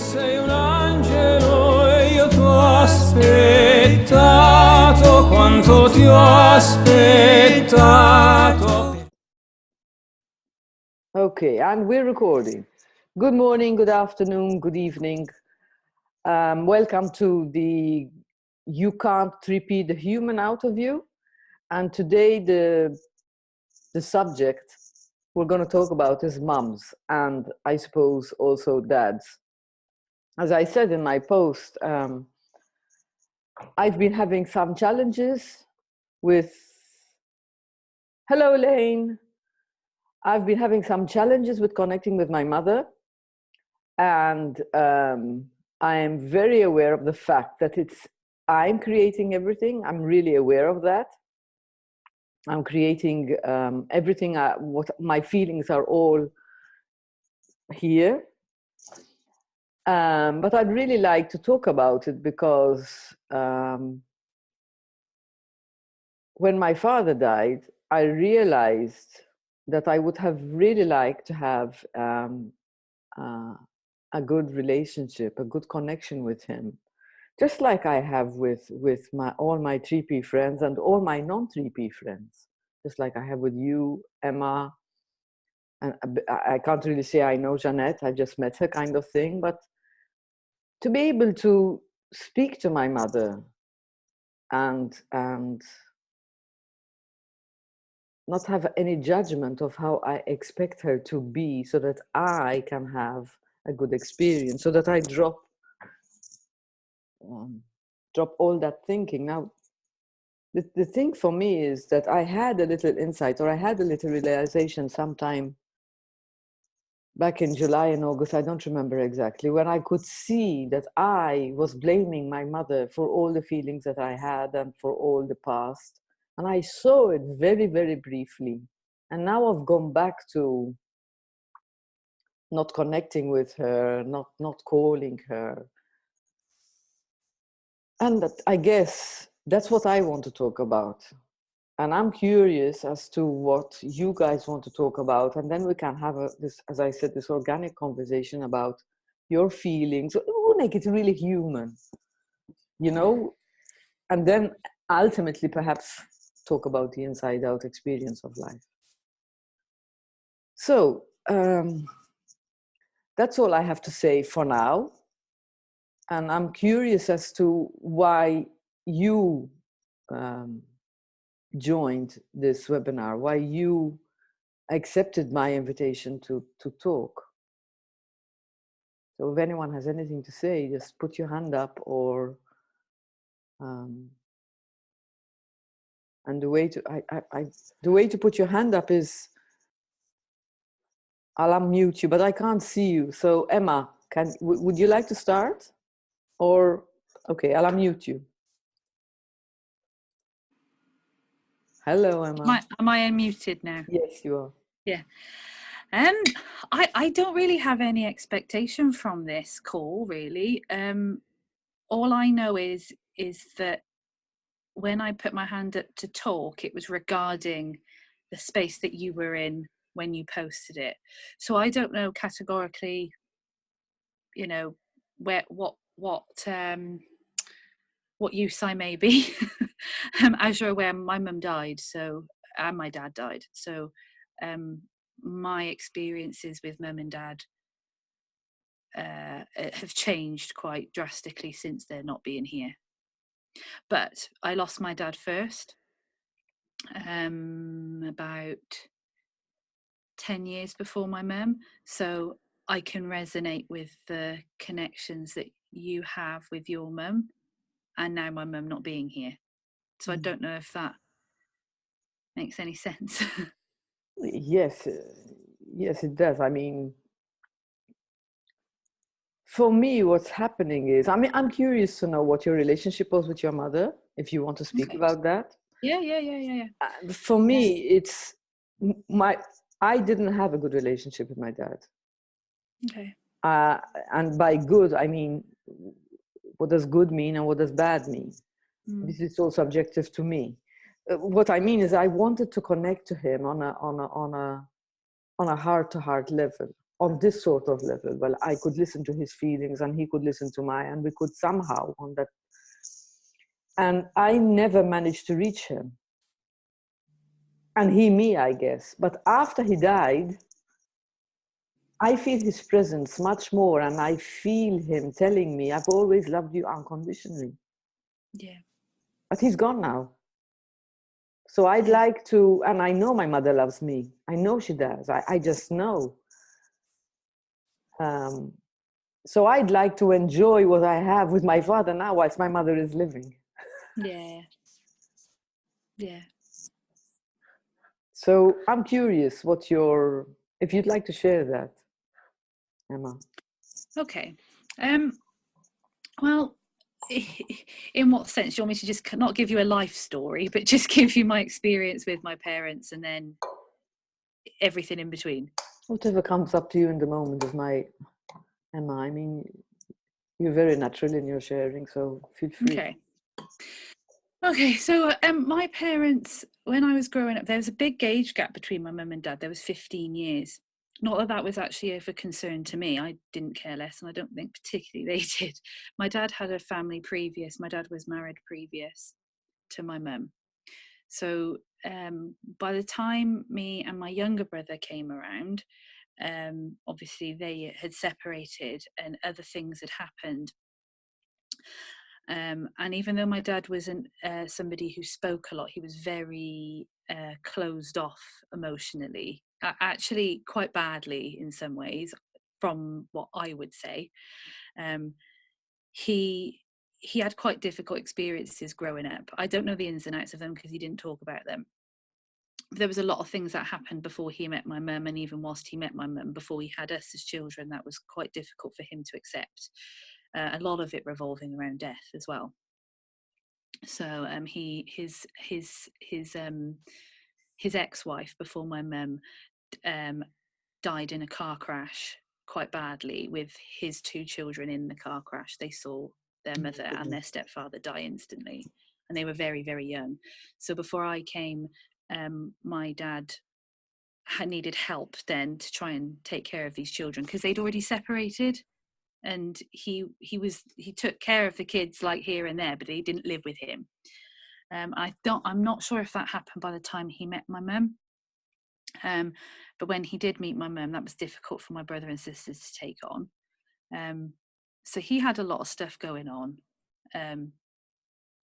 sei un angelo e io t'ho aspettato quanto ti ho aspettato. Okay, and we're recording. Good morning, good afternoon, good evening. Welcome to the You Can't Repeat the Human Out of You. And today the subject we're going to talk about is mums, and I suppose also dads. As I said in my post, I've been having some challenges with... Hello, Elaine. I've been having some challenges with connecting with my mother, and I am very aware of the fact that I'm creating everything. I'm really aware of that. I'm creating everything. What my feelings are all here. But I'd really like to talk about it because when my father died, I realized that I would have really liked to have a good relationship, a good connection with him, just like I have with all my 3P friends and all my non-3P friends, just like I have with you, Emma, and I can't really say I know Jeanette, I just met her kind of thing, but to be able to speak to my mother and not have any judgment of how I expect her to be, so that I can have a good experience, so that I drop all that thinking. Now, the thing for me is that I had a little insight, or I had a little realization sometime back in July and August, I don't remember exactly, when I could see that I was blaming my mother for all the feelings that I had and for all the past. And I saw it very, very briefly. And now I've gone back to not connecting with her, not calling her. And I guess that's what I want to talk about. And I'm curious as to what you guys want to talk about. And then we can have this, as I said, this organic conversation about your feelings. We'll make it really human, you know? And then ultimately perhaps talk about the inside out experience of life. So that's all I have to say for now. And I'm curious as to why you joined this webinar, why you accepted my invitation to talk. So if anyone has anything to say, just put your hand up, or and the way to put your hand up is I'll unmute you, but I can't see you. So Emma, would you like to start? Or okay, I'll unmute you. Hello, Emma. Am I unmuted now? Yes, you are. Yeah. I don't really have any expectation from this call, really. All I know is that when I put my hand up to talk, it was regarding the space that you were in when you posted it. So I don't know categorically, you know, what use I may be. As you're aware, my mum died, and my dad died. So my experiences with mum and dad have changed quite drastically since they're not being here. But I lost my dad first, about 10 years before my mum. So I can resonate with the connections that you have with your mum, and now my mum not being here. So I don't know if that makes any sense. Yes, it does. I mean, for me, what's happening is, I'm curious to know what your relationship was with your mother, if you want to speak about that. Yeah. For me, it's I didn't have a good relationship with my dad. Okay. And by good, I mean, what does good mean and what does bad mean? This is all subjective to me. What I mean is, I wanted to connect to him on a heart-to-heart level. on this sort of level. Well, I could listen to his feelings and he could listen to mine, and we could somehow on that. And I never managed to reach him. And he me, I guess. But after he died, I feel his presence much more, and I feel him telling me, I've always loved you unconditionally. Yeah. But he's gone now. So I'd like to, and I know my mother loves me. I know she does. I just know. So I'd like to enjoy what I have with my father now whilst my mother is living. Yeah. Yeah. So I'm curious if you'd like to share that, Emma. Okay. Well, in what sense? Do you want me to just not give you a life story, but just give you my experience with my parents and then everything in between? Whatever comes up to you in the moment is my Emma. I mean, you're very natural in your sharing, so feel free. Okay, so my parents, when I was growing up, there was a big age gap between my mum and dad. There was 15 years. Not that that was actually of a concern to me. I didn't care less, and I don't think particularly they did. My dad had a family previous. My dad was married previous to my mum. So by the time me and my younger brother came around, obviously they had separated and other things had happened. And even though my dad wasn't somebody who spoke a lot, he was very closed off emotionally, actually quite badly in some ways, from what I would say. He had quite difficult experiences growing up. I don't know the ins and outs of them because he didn't talk about them. There was a lot of things that happened before he met my mum, and even whilst he met my mum, before he had us as children, that was quite difficult for him to accept. A lot of it revolving around death as well. So his ex-wife before my mum died in a car crash quite badly, with his two children in the car crash. They saw their mother and their stepfather die instantly, and they were very, very young. So before I came, my dad had needed help then to try and take care of these children because they'd already separated. And he took care of the kids like here and there, but he didn't live with him. I'm not sure if that happened by the time he met my mum. But when he did meet my mum, that was difficult for my brother and sisters to take on. So he had a lot of stuff going on. And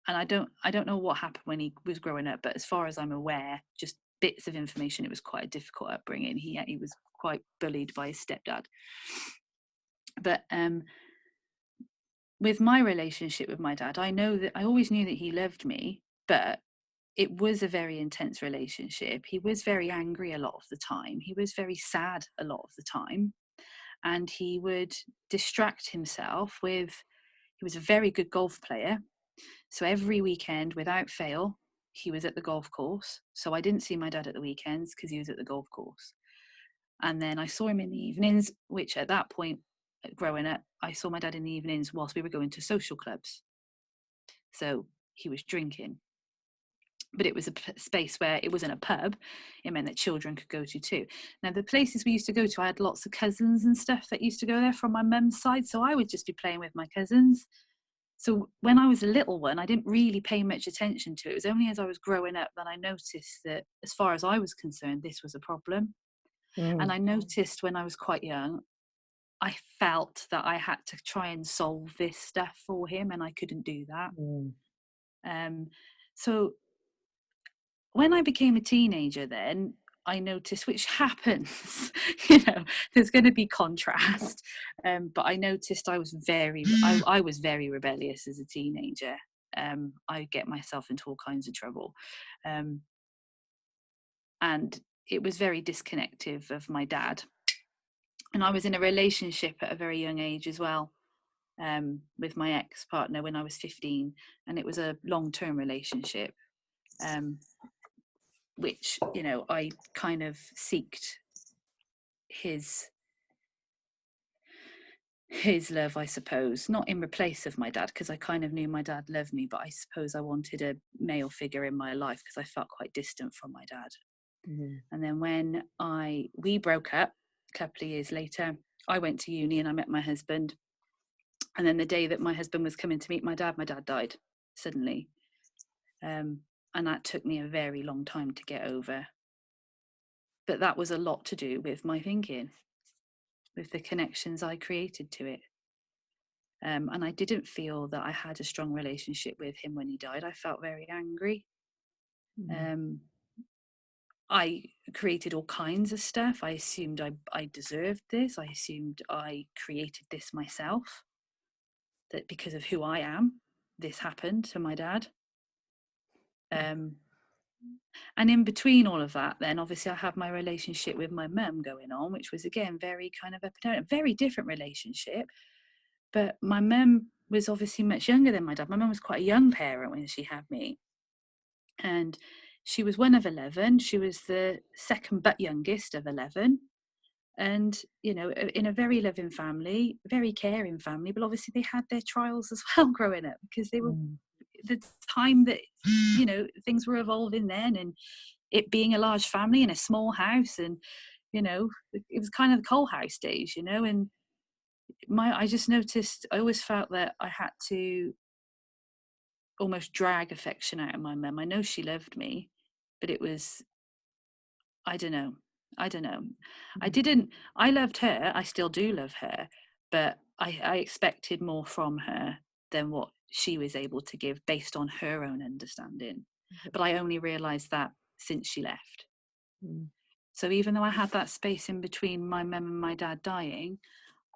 I don't know what happened when he was growing up, but as far as I'm aware, just bits of information, it was quite a difficult upbringing. He was quite bullied by his stepdad. But with my relationship with my dad, I know that I always knew that he loved me, but it was a very intense relationship. He was very angry a lot of the time. He was very sad a lot of the time. And he would distract himself with, he was a very good golf player. So every weekend, without fail, he was at the golf course. So I didn't see my dad at the weekends because he was at the golf course. And then I saw him in the evenings, which at that point, growing up, I saw my dad in the evenings whilst we were going to social clubs. So he was drinking. But it was a space where it wasn't a pub. It meant that children could go to too. Now, the places we used to go to, I had lots of cousins and stuff that used to go there from my mum's side. So I would just be playing with my cousins. So when I was a little one, I didn't really pay much attention to it. It was only as I was growing up that I noticed that, as far as I was concerned, this was a problem. And I noticed when I was quite young, I felt that I had to try and solve this stuff for him, and I couldn't do that. So when I became a teenager, then I noticed, which happens, there's going to be contrast. But I noticed I was I was very rebellious as a teenager. I get myself into all kinds of trouble. And it was very disconnective of my dad. And I was in a relationship at a very young age as well, with my ex-partner when I was 15. And it was a long-term relationship. Which, I kind of seeked his love, I suppose, not in replace of my dad, because I kind of knew my dad loved me, but I suppose I wanted a male figure in my life because I felt quite distant from my dad. And then when we broke up, a couple of years later, I went to uni and I met my husband. And then the day that my husband was coming to meet my dad died suddenly. And that took me a very long time to get over. But that was a lot to do with my thinking, with the connections I created to it. And I didn't feel that I had a strong relationship with him when he died. I felt very angry. I created all kinds of stuff. I assumed I deserved this. I assumed I created this myself. That because of who I am, this happened to my dad. And in between all of that, then obviously I had my relationship with my mum going on, which was again very kind of a very different relationship. But my mum was obviously much younger than my dad. My mum was quite a young parent when she had me. And she was one of 11. She was the second but youngest of 11. And, you know, in a very loving family, very caring family, but obviously they had their trials as well growing up, because they were the time that, you know, things were evolving then, and it being a large family in a small house, and, you know, it was kind of the coal house days, you know. And I just noticed, I always felt that I had to almost drag affection out of my mum. I know she loved me, but it was, I don't know. I loved her. I still do love her, but I expected more from her than what she was able to give based on her own understanding. But I only realized that since she left. So even though I had that space in between my mum and my dad dying,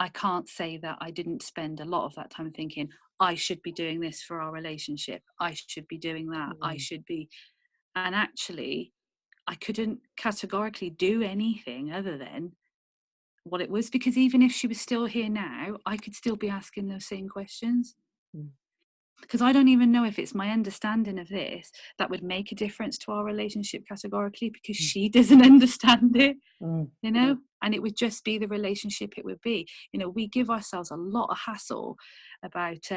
I can't say that I didn't spend a lot of that time thinking, I should be doing this for our relationship. I should be doing that. I should be. And actually, I couldn't categorically do anything other than what it was, because even if she was still here now, I could still be asking those same questions. Because I don't even know if it's my understanding of this that would make a difference to our relationship categorically, because she doesn't understand it, you know, and it would just be the relationship it would be. You know, we give ourselves a lot of hassle about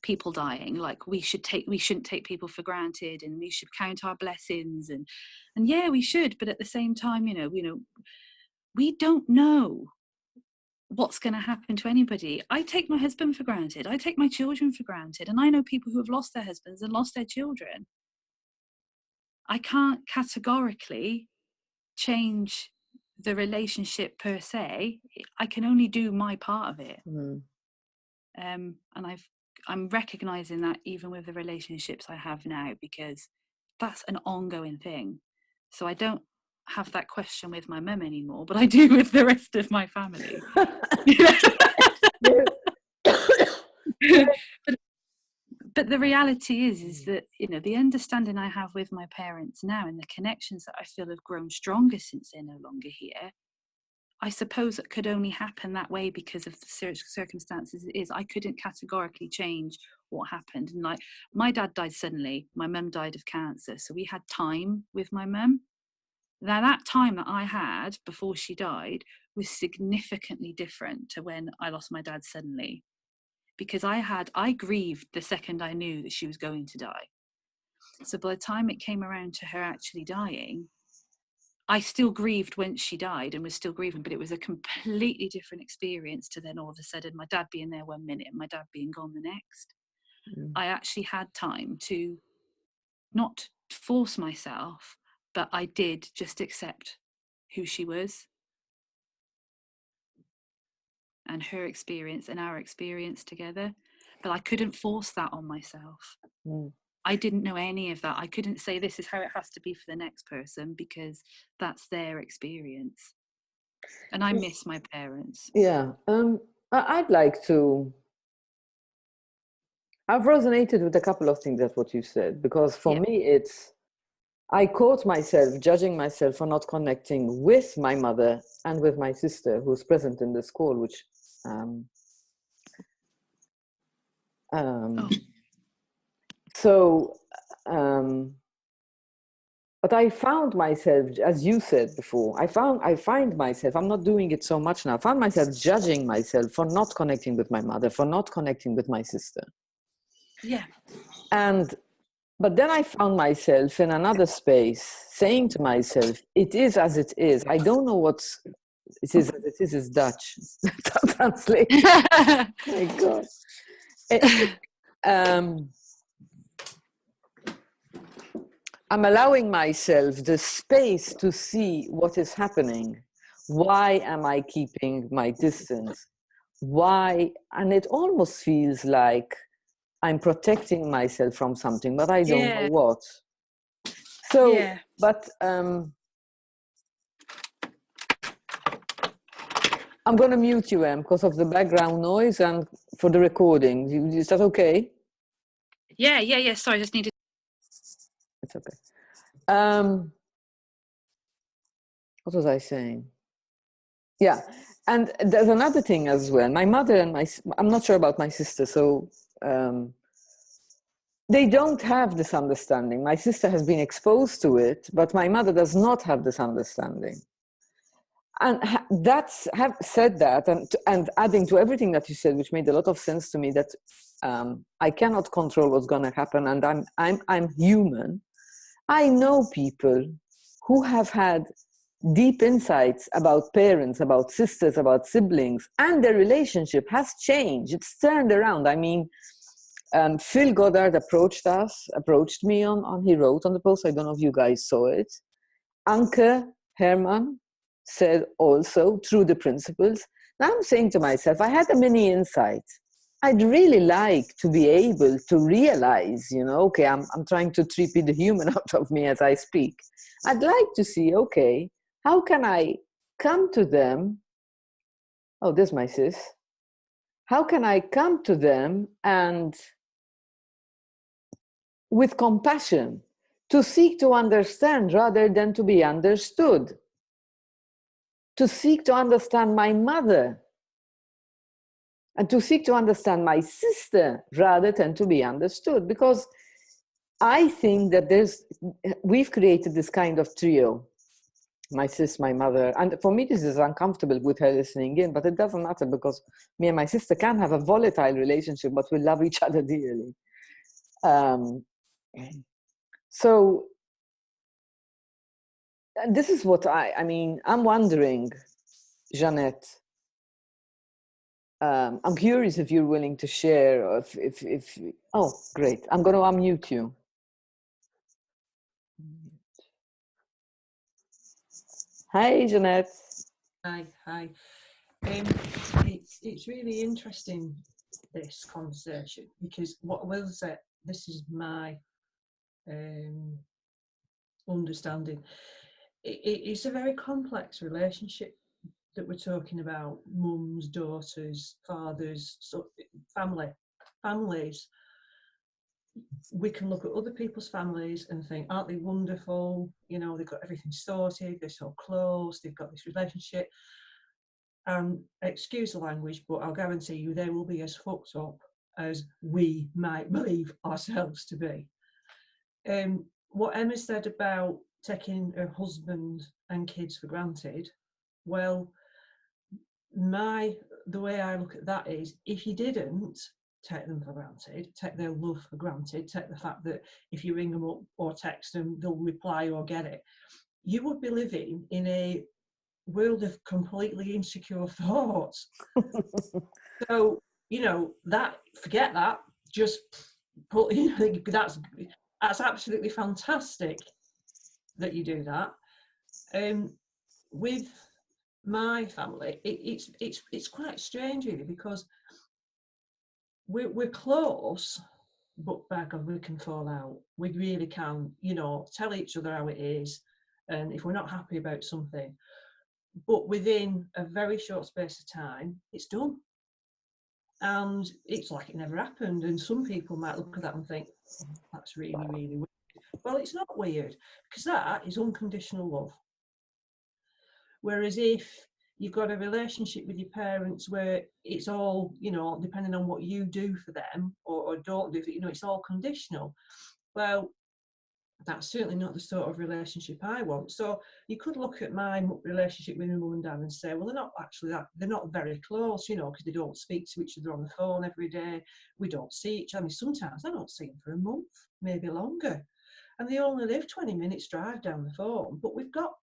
people dying, like we shouldn't take people for granted, and we should count our blessings, and yeah, we should, but at the same time, you know, we don't know what's going to happen to anybody. I take my husband for granted, I take my children for granted, and I know people who have lost their husbands and lost their children. I can't categorically change the relationship per se. I can only do my part of it. And I'm recognizing that even with the relationships I have now, because that's an ongoing thing. So I don't have that question with my mum anymore, but I do with the rest of my family. But the reality is that, you know, the understanding I have with my parents now, and the connections that I feel have grown stronger since they're no longer here, I suppose it could only happen that way because of the circumstances it is. I couldn't categorically change what happened. And like, my dad died suddenly, my mum died of cancer, so we had time with my mum. Now that time that I had before she died was significantly different to when I lost my dad suddenly, because I grieved the second I knew that she was going to die. So by the time it came around to her actually dying, I still grieved when she died and was still grieving, but it was a completely different experience to then all of a sudden my dad being there one minute and my dad being gone the next. I actually had time to not force myself, but I did just accept who she was and her experience and our experience together. But I couldn't force that on myself. I didn't know any of that. I couldn't say this is how it has to be for the next person, because that's their experience. And I miss my parents. Yeah. I'd like to... I've resonated with a couple of things that what you said, because for me, I caught myself judging myself for not connecting with my mother and with my sister, who's present in this call, which but I found myself, as you said before, I find myself, I'm not doing it so much now, I found myself judging myself for not connecting with my mother, for not connecting with my sister. Yeah. And But then I found myself in another space saying to myself, it is as it is. I don't know what's, it is as it is Dutch. Translate. My God. Um, I'm allowing myself the space to see what is happening. Why am I keeping my distance? Why? And it almost feels like I'm protecting myself from something, but I don't know what. So, but I'm going to mute you, Em, because of the background noise and for the recording. Is that okay? Yeah. Sorry, I just needed. It's okay. What was I saying? Yeah, and there's another thing as well. My mother and I'm not sure about my sister, so they don't have this understanding. My sister has been exposed to it, but my mother does not have this understanding. And have said that, and adding to everything that you said, which made a lot of sense to me, that I cannot control what's going to happen, and I'm human. I know people who have had deep insights about parents, about sisters, about siblings, and their relationship has changed. It's turned around. I mean, Phil Goddard approached me he wrote on the post. I don't know if you guys saw it. Anke Herman said also, through the principles. Now I'm saying to myself, I had a mini insight. I'd really like to be able to realize, okay, I'm trying to trippy the human out of me as I speak. I'd like to see, okay, how can I come to them? Oh, there's my sis. How can I come to them and with compassion to seek to understand rather than to be understood? To seek to understand my mother and to seek to understand my sister rather than to be understood. Because I think that we've created this kind of trio, my sis, my mother, and for me this is uncomfortable with her listening in, but it doesn't matter because me and my sister can have a volatile relationship, but we love each other dearly. So this is what I'm wondering, Jeanette, I'm curious if you're willing to share, or if oh, great. I'm going to unmute you. Hi, Jeanette. Hi. It's really interesting, this conversation, because what I will say, this is my understanding. It's a very complex relationship that we're talking about. Mums, daughters, fathers, families. We can look at other people's families and think, aren't they wonderful? They've got everything sorted, they're so close, they've got this relationship. Excuse the language, but I'll guarantee you they will be as fucked up as we might believe ourselves to be. What Emma said about taking her husband and kids for granted, well, the way I look at that is, if you didn't take them for granted, take their love for granted, take the fact that if you ring them up or text them, they'll reply or get it, you would be living in a world of completely insecure thoughts. So, forget that. Just put, that's absolutely fantastic that you do that. With my family, it's quite strange really, because we're close, but by God, we can fall out. We really can, tell each other how it is, and if we're not happy about something, but within a very short space of time, it's done. And it's like it never happened. And some people might look at that and think, oh, that's really, really weird. Well, it's not weird, because that is unconditional love. Whereas if you've got a relationship with your parents where it's all, depending on what you do for them or don't do, it's all conditional. Well, that's certainly not the sort of relationship I want. So you could look at my relationship with my mum and dad and say, well, they're not actually that, they're not very close, you know, because they don't speak to each other on the phone every day. We don't see each other. I mean, sometimes I don't see them for a month, maybe longer. And they only live 20 minutes drive down the phone, but we've got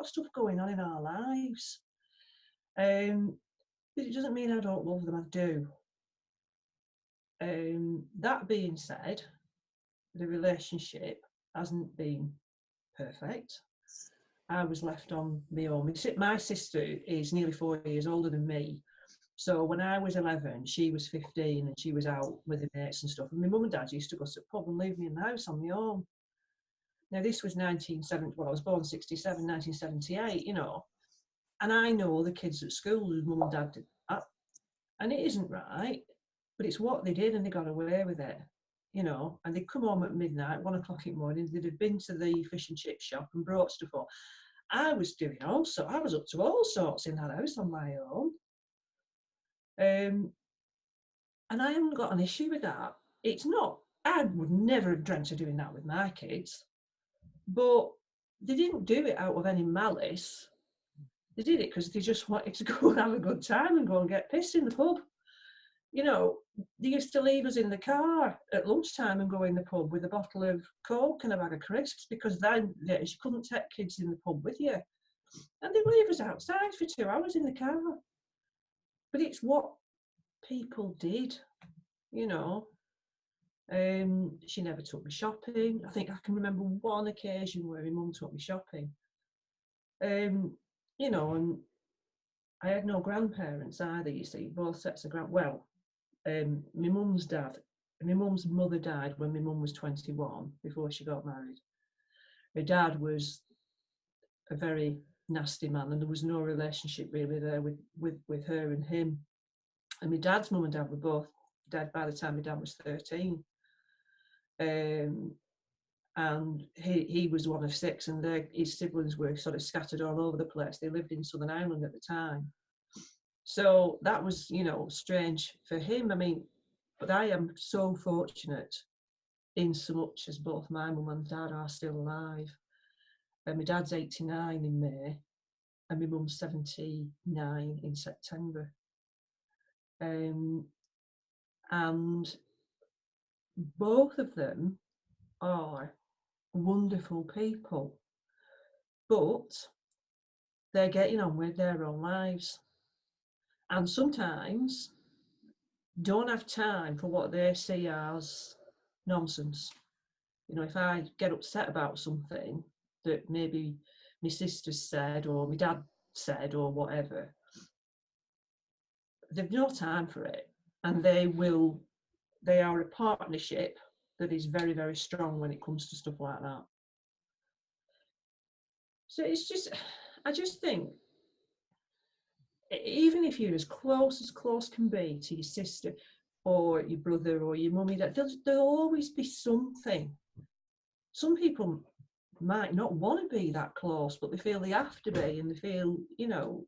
stuff going on in our lives. But it doesn't mean I don't love them, I do. That being said, the relationship hasn't been perfect. I was left on my own. My sister is nearly 4 years older than me. So when I was 11, she was 15 and she was out with her mates and stuff. And my mum and dad used to go to the pub and leave me in the house on my own. Now, this was 1970, well, I was born 67, 1978, you know. And I know the kids at school whose mum and dad did that. And it isn't right, but it's what they did and they got away with it, you know. And they'd come home at midnight, 1 o'clock in the morning, they'd have been to the fish and chip shop and brought stuff up. I was doing also, I was up to all sorts in that house on my own. And I haven't got an issue with that. It's not, I would never have dreamt of doing that with my kids, but they didn't do it out of any malice. They did it because they just wanted to go and have a good time and go and get pissed in the pub. You know, they used to leave us in the car at lunchtime and go in the pub with a bottle of Coke and a bag of crisps, because then you couldn't take kids in the pub with you. And they'd leave us outside for 2 hours in the car. But it's what people did, you know. She never took me shopping. I think I can remember one occasion where my mum took me shopping. You know, and I had no grandparents either, you see, both sets of my mum's mother died when my mum was 21, before she got married. My dad was a very nasty man, and there was no relationship really there with her and him. And my dad's mum and dad were both dead by the time my dad was 13. And he was one of 6, and his siblings were sort of scattered all over the place. They lived in Southern Ireland at the time. So that was, you know, strange for him. I mean, but I am so fortunate in so much as both my mum and dad are still alive. And my dad's 89 in May, and my mum's 79 in September. And both of them are wonderful people, but they're getting on with their own lives, and sometimes don't have time for what they see as nonsense. You know, if I get upset about something that maybe my sister said or my dad said or whatever, they've no time for it, and they are a partnership that is very, very strong when it comes to stuff like that. So I just think, even if you're as close can be to your sister or your brother or your mummy, there'll always be something. Some people might not want to be that close, but they feel they have to be, and they feel, you know,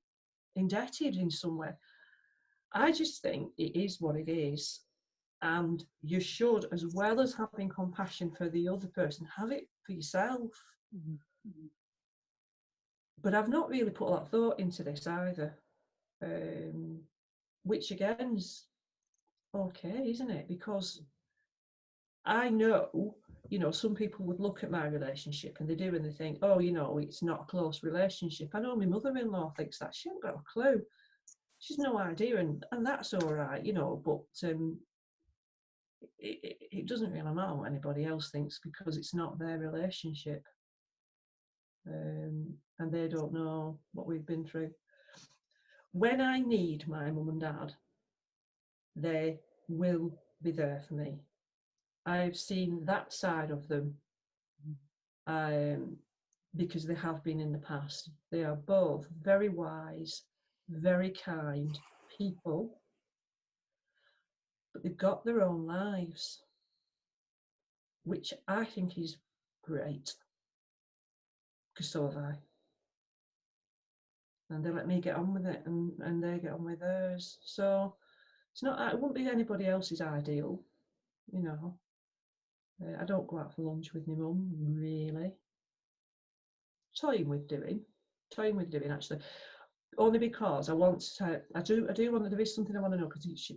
indebted in some way. I just think it is what it is. And you should, as well as having compassion for the other person, have it for yourself. Mm-hmm. But I've not really put a lot of thought into this either, which again is okay, isn't it? Because I know, you know, some people would look at my relationship and they do, and they think, oh, you know, it's not a close relationship. I know my mother-in-law thinks that. She hasn't got a clue. She's no idea, and that's all right, you know, but it doesn't really matter what anybody else thinks, because it's not their relationship. And they don't know what we've been through. When I need my mum and dad, they will be there for me. I've seen that side of them, because they have been in the past. They are both very wise, very kind people, but they've got their own lives, which I think is great, because so have I. And they let me get on with it, and they get on with theirs. So it wouldn't be anybody else's ideal, you know. I don't go out for lunch with my mum, really. Toying with doing actually, only because I want to. I do want. There is something I want to know, because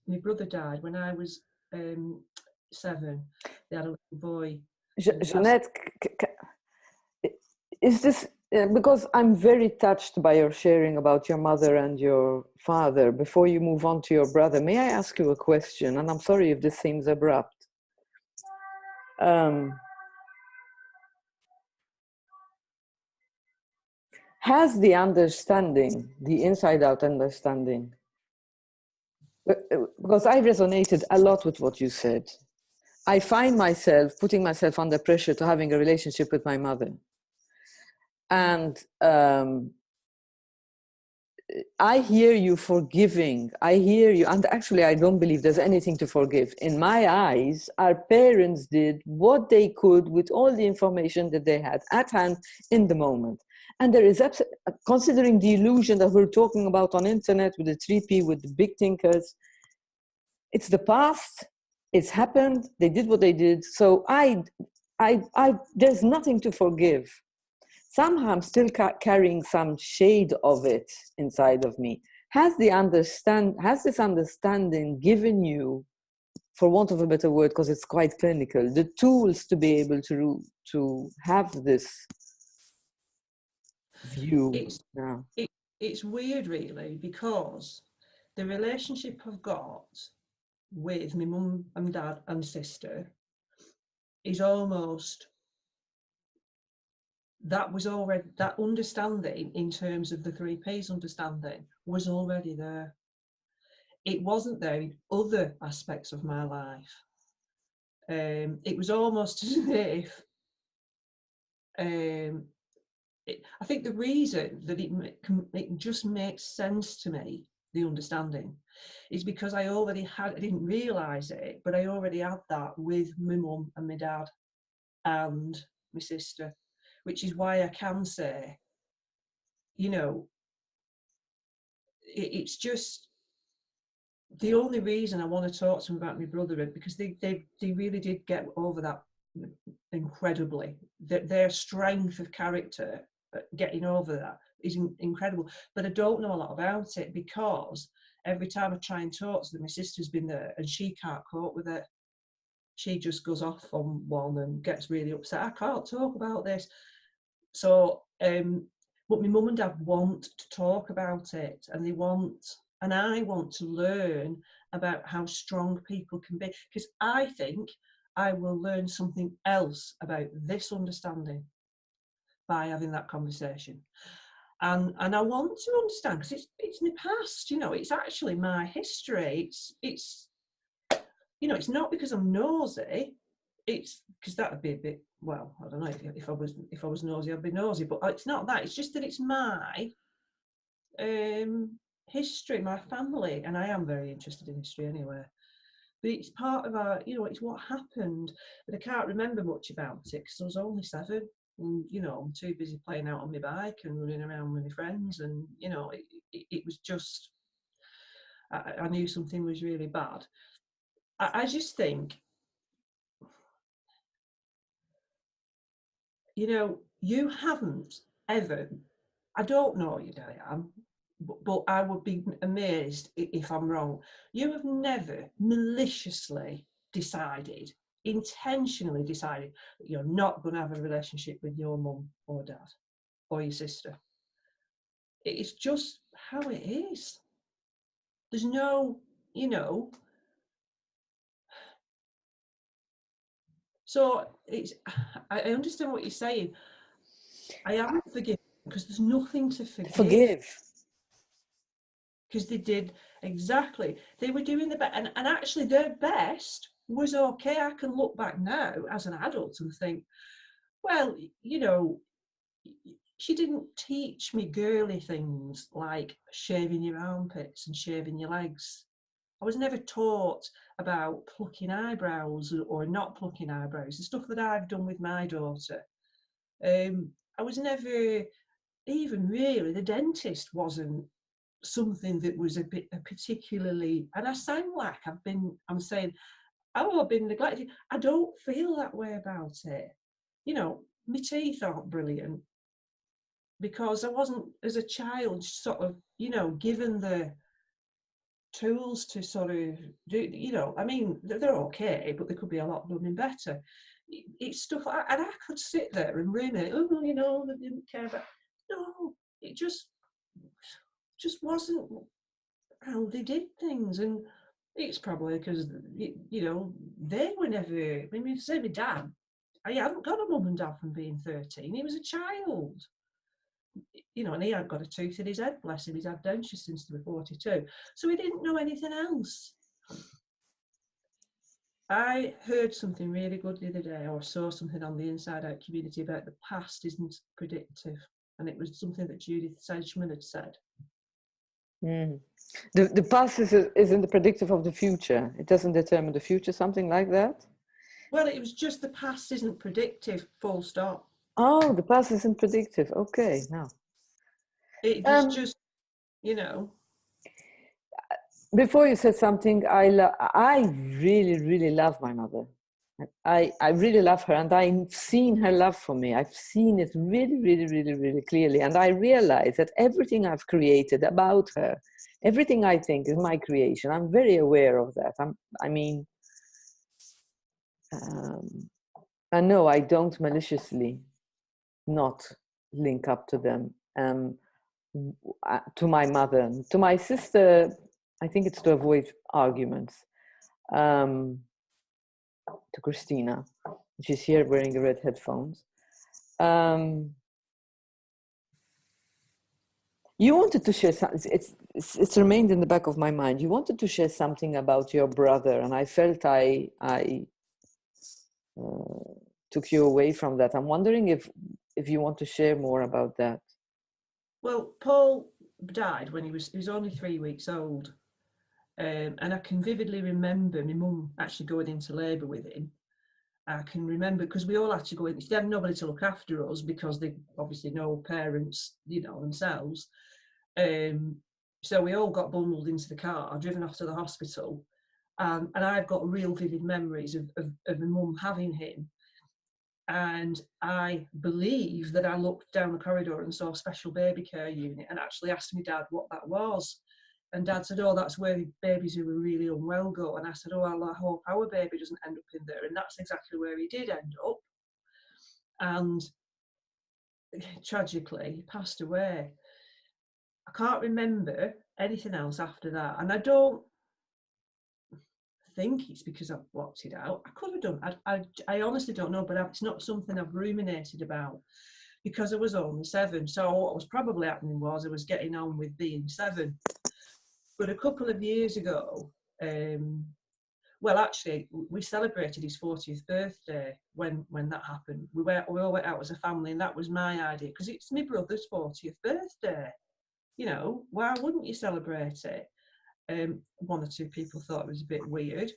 my brother died when I was 7. They had a little boy. Jeanette, is this because I'm very touched by your sharing about your mother and your father. Before you move on to your brother, may I ask you a question? And I'm sorry if this seems abrupt. Has the understanding, the inside-out understanding, because I resonated a lot with what you said. I find myself putting myself under pressure to having a relationship with my mother. And I hear you forgiving. I hear you. And actually, I don't believe there's anything to forgive. In my eyes, our parents did what they could with all the information that they had at hand in the moment. And there is, considering the illusion that we're talking about on internet with the 3P, with the big thinkers, it's the past. It's happened. They did what they did. So there's nothing to forgive. Somehow I'm still carrying some shade of it inside of me. Has this understanding given you, for want of a better word, because it's quite clinical, the tools to be able to have this view? It's weird, really, because the relationship I've got with my mum and dad and sister is almost, that understanding in terms of the 3Ps understanding was already there. It wasn't there in other aspects of my life. It was almost as if I think the reason that it just makes sense to me, the understanding, is because I didn't realise it, but I already had that with my mum and my dad and my sister, which is why I can say, you know, it's just the only reason I want to talk to them about my brother, because they really did get over that incredibly. Their strength of character, getting over that, is incredible. But I don't know a lot about it, because every time I try and talk to them, my sister's been there and she can't cope with it. She just goes off on one and gets really upset. I can't talk about this. So, but my mum and dad want to talk about it, and I want to learn about how strong people can be, because I think I will learn something else about this understanding by having that conversation. And I want to understand, because it's my past, you know, it's actually my history. It's you know, it's not because I'm nosy. It's because that would be a bit, well, I don't know, if I was nosy, I'd be nosy, but it's not that. It's just that it's my history, my family, and I am very interested in history anyway. But it's part of our, you know, it's what happened. But I can't remember much about it because I was only 7. And, you know, I'm too busy playing out on my bike and running around with my friends. And, you know, it was just, I knew something was really bad. I just think, you know, you haven't ever, I don't know you, Diane, but I would be amazed if I'm wrong. You have never maliciously decided, intentionally decided, that you're not going to have a relationship with your mum or dad or your sister. It's just how it is. There's no, you know. So I understand what you're saying. I am forgiving because there's nothing to forgive. Because they did exactly, they were doing the best, and actually their best was okay. I can look back now as an adult and think, well, you know, she didn't teach me girly things like shaving your armpits and shaving your legs. I was never taught about plucking eyebrows or not plucking eyebrows, the stuff that I've done with my daughter. I was never even really, the dentist wasn't something that was a particularly, and I sound like I'm saying oh, I've been neglected. I don't feel that way about it. You know, my teeth aren't brilliant because I wasn't, as a child, sort of, you know, given the tools to sort of do, you know, I mean, they're okay, but they could be a lot done better. It's stuff, and I could sit there and ruminate, oh, you know, they didn't care about, no, it just wasn't how they did things. And it's probably because, you know, they were never, I mean, say my dad, I haven't got a mum and dad from being 13, he was a child. You know, and he hadn't got a tooth in his head, bless him, he's had dentures since he was 42. So he didn't know anything else. I heard something really good the other day, or saw something on the Inside Out community about the past isn't predictive. And it was something that Judith Sedgman had said. Mm. The past isn't the predictive of the future. It doesn't determine the future, something like that? Well, it was just the past isn't predictive, full stop. Oh, the past isn't predictive. Okay, now. It was just, you know. Before you said something, I really, really love my mother. I really love her, and I've seen her love for me. I've seen it really, really, really, really clearly. And I realize that everything I've created about her, everything I think is my creation. I'm very aware of that. And no, I don't maliciously not link up to them. To my mother, to my sister, I think it's to avoid arguments. To Christina, she's here wearing the red headphones. You wanted to share something, it's remained in the back of my mind. You wanted to share something about your brother, and I felt I took you away from that. I'm wondering if you want to share more about that. Well, Paul died when he was only 3 weeks old. And I can vividly remember my mum actually going into labour with him. I can remember, because we all had to go in, they had nobody to look after us because they obviously no parents, you know, themselves. So we all got bundled into the car, driven off to the hospital. And I've got real vivid memories of my mum having him. And I believe that I looked down the corridor and saw a special baby care unit and actually asked my dad what that was. And Dad said, oh, that's where babies who were really unwell go. And I said, oh, well, I hope our baby doesn't end up in there. And that's exactly where he did end up. And tragically, he passed away. I can't remember anything else after that. And I don't think it's because I've blocked it out. I could have done. I honestly don't know, but it's not something I've ruminated about because I was only 7. So what was probably happening was I was getting on with being 7. But a couple of years ago, well, actually, we celebrated his 40th birthday when that happened. We all went out as a family, and that was my idea because it's my brother's 40th birthday. You know, why wouldn't you celebrate it? 1 or 2 people thought it was a bit weird.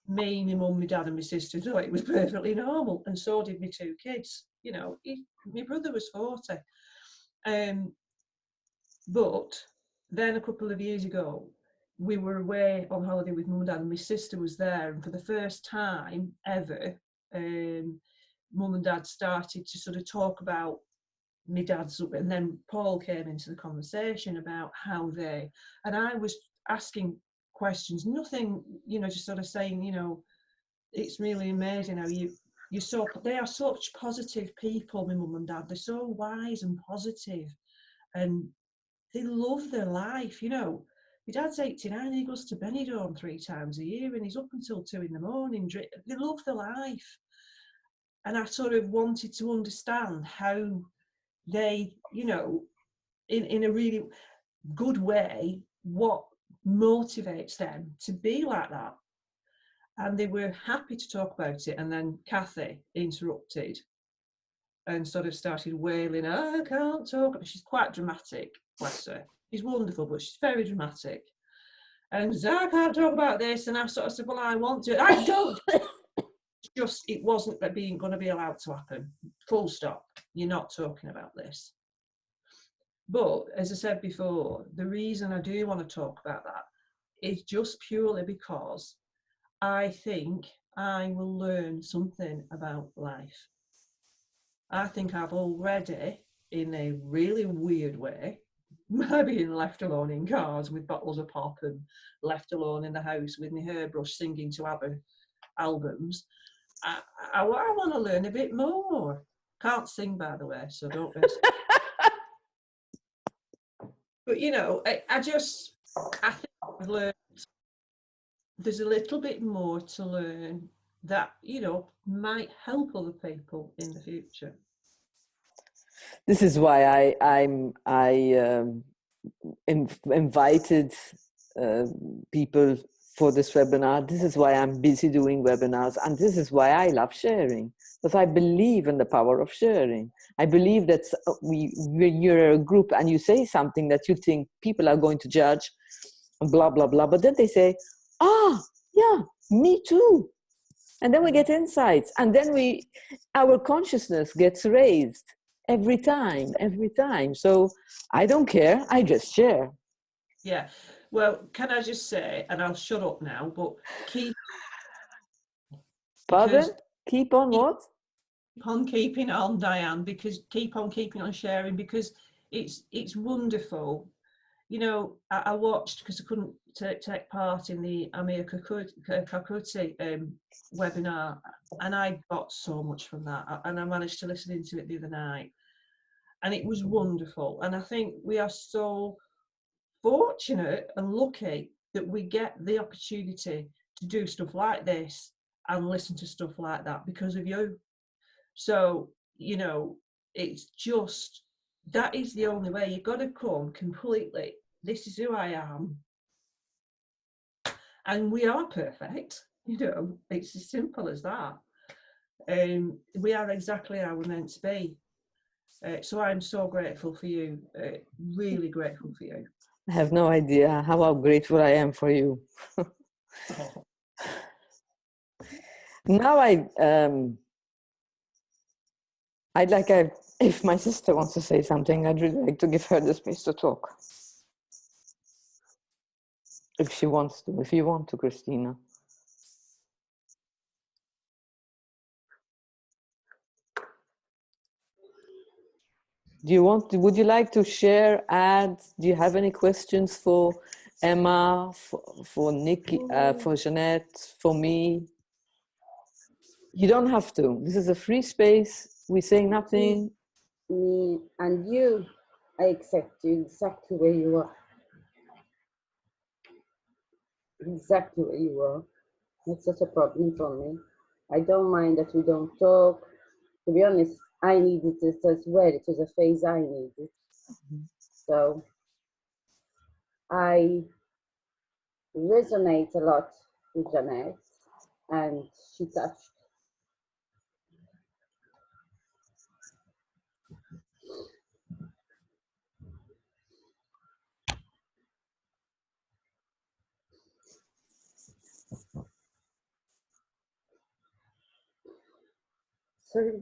Me, my mum, my dad, and my sister thought it was perfectly normal, and so did my 2 kids. You know, my brother was 40. But then a couple of years ago, we were away on holiday with mum and dad, and my sister was there. And for the first time ever, mum and dad started to sort of talk about my dad's, and then Paul came into the conversation about how and I was asking questions, nothing, you know, just sort of saying, you know, it's really amazing how they are such positive people, my mum and dad. They're so wise and positive, and they love their life, you know. My dad's 89, he goes to Benidorm 3 times a year and he's up until 2 in the morning. They love their life. And I sort of wanted to understand how they, you know, in a really good way, what motivates them to be like that. And they were happy to talk about it. And then Kathy interrupted and sort of started wailing, I can't talk. She's quite dramatic, bless her. She's wonderful, but she's very dramatic. And I can't talk about this. And I sort of said, well, I want to. I don't. Just, it wasn't going to be allowed to happen. Full stop. You're not talking about this. But as I said before, the reason I do want to talk about that is just purely because I think I will learn something about life. I think I've already, in a really weird way, being left alone in cars with bottles of pop and left alone in the house with my hairbrush singing to ABBA albums. I want to learn a bit more. Can't sing, by the way, so don't miss. But you know, I think I've learned there's a little bit more to learn that, you know, might help other people in the future. This is why I invited people for this webinar. This is why I'm busy doing webinars, and this is why I love sharing, because I believe in the power of sharing. I believe that when you're a group and you say something that you think people are going to judge, blah blah blah, but then they say, yeah, me too, and then we get insights, and then our consciousness gets raised every time. So I don't care, I just share. Yeah, well, can I just say, and I'll shut up now, but keep Pardon? Keep on what? Keep on keeping on, Diane, because keep on keeping on sharing, because it's wonderful. You know, I watched, because I couldn't take part in the Amir Kakuti webinar, and I got so much from that, and I managed to listen into it the other night, and it was wonderful. And I think we are so fortunate and lucky that we get the opportunity to do stuff like this and listen to stuff like that because of you. So, you know, it's just, that is the only way. You've got to come completely, this is who I am. And we are perfect, you know, it's as simple as that. We are exactly how we're meant to be. So I'm so grateful for you, really grateful for you. I have no idea how grateful I am for you. Oh. Now I'd like, if my sister wants to say something, I'd really like to give her the space to talk. If she wants to, if you want to, Christina. Would you like to share, add? Do you have any questions for Emma, for Nikki, for Jeanette, for me? You don't have to. This is a free space. We say nothing. Me and you, I accept you exactly where you are. Exactly where you are. It's such a problem for me. I don't mind that we don't talk. To be honest, I needed this as well. It was a phase I needed. So I resonate a lot with Jeanette, and she touched. Sorry.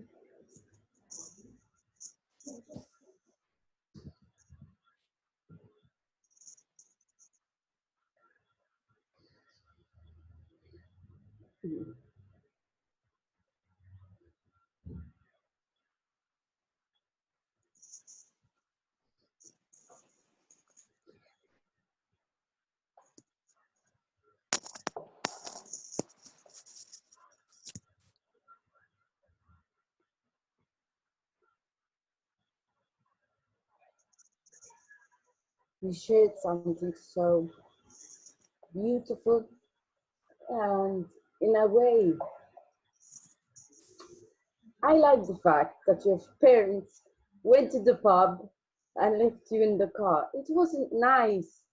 We shared something so beautiful, and in a way, I like the fact that your parents went to the pub and left you in the car. It wasn't nice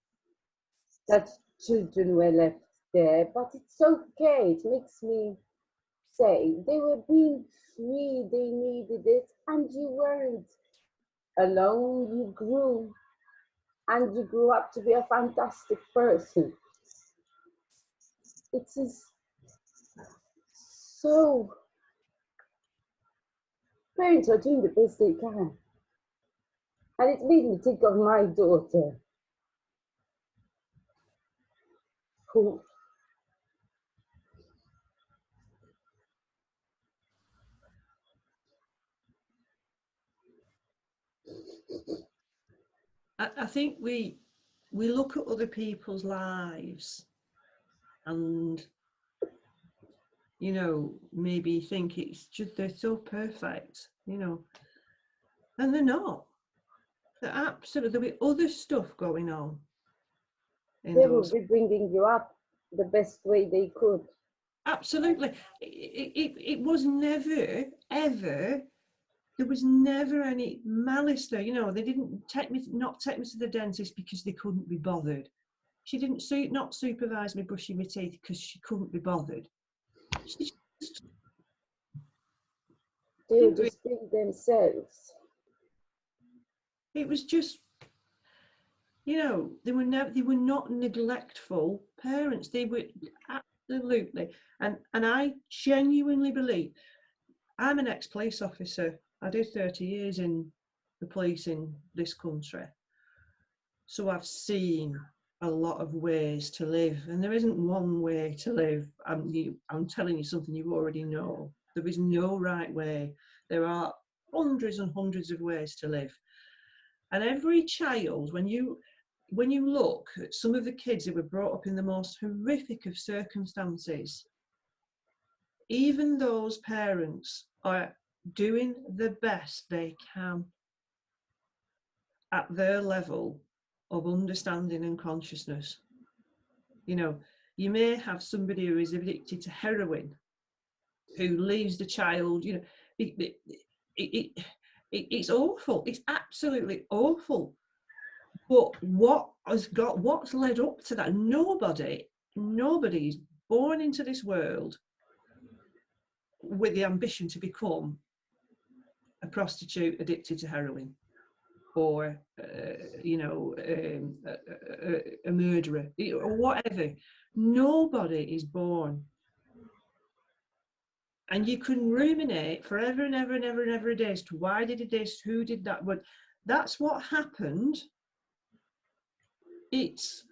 that children were left there, but it's okay. It makes me say they were being free, they needed it, and you weren't alone. You grew, and you grew up to be a fantastic person. It is so, parents are doing the best they can. And it made me think of my daughter, who I think we look at other people's lives and, you know, maybe think it's just they're so perfect, you know, and they're not. They're absolutely, there'll be other stuff going on in They will those. be bringing you up the best way they could. Absolutely. It was never, ever, there was never any malice there. You know, they didn't not take me to the dentist because they couldn't be bothered. She didn't not supervise me brushing my teeth because she couldn't be bothered. She just They will just bring themselves. it was just, you know, they were not neglectful parents. They were absolutely, and I genuinely believe, I'm an ex-police officer. I did 30 years in the police in this country. So I've seen a lot of ways to live, and there isn't one way to live. I'm telling you something you already know. There is no right way. There are hundreds and hundreds of ways to live. And every child, when you look at some of the kids who were brought up in the most horrific of circumstances, even those parents are doing the best they can at their level of understanding and consciousness. You know, you may have somebody who is addicted to heroin who leaves the child, you know, it's awful. It's absolutely awful. But what's led up to that? Nobody's born into this world with the ambition to become a prostitute addicted to heroin, or you know, a murderer, or whatever. Nobody is born. And you can ruminate forever and ever and ever and ever a day as to why did it this, who did that, but that's what happened. It's